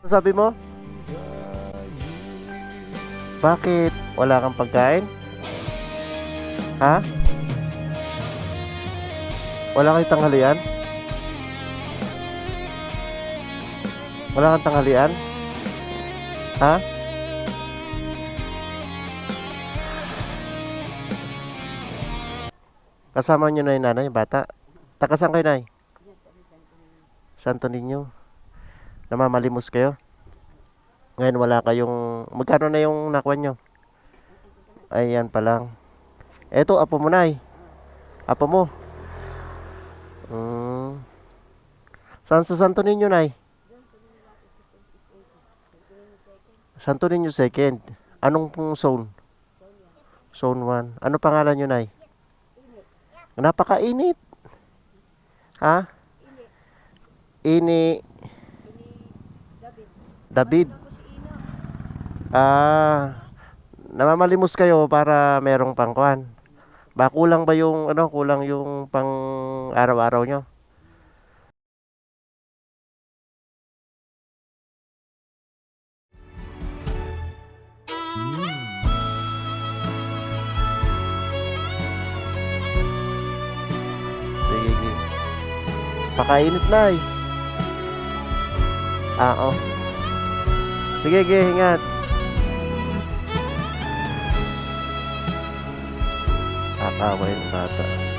Ano sabi mo? Bakit? Wala kang pagkain? Ha? Wala kang tanghalian? Wala kang tanghalian? Ha? Kasama nyo na yung nanay, bata. Takasan kayo, nay? Santo Niño. Namamalimos kayo? Ngayon wala kayong... Magkano na yung nakuha nyo? Ayan pa lang. Eto, apo mo, nay. Apo mo. Hmm. Saan sa Santo Niño, nay? Santo Niño second. Anong pong zone? Zone 1. Ano pangalan nyo, nay? Napakainit. Ha? Ini... David. Ah... Namamalimos kayo para merong pangkuan. Ba kulang ba yung ano, kulang yung pang araw-araw nyo? Sige, sige. Pakainit na eh. Ah, oh. Sige, sige, ingat. Tatawa yung bata.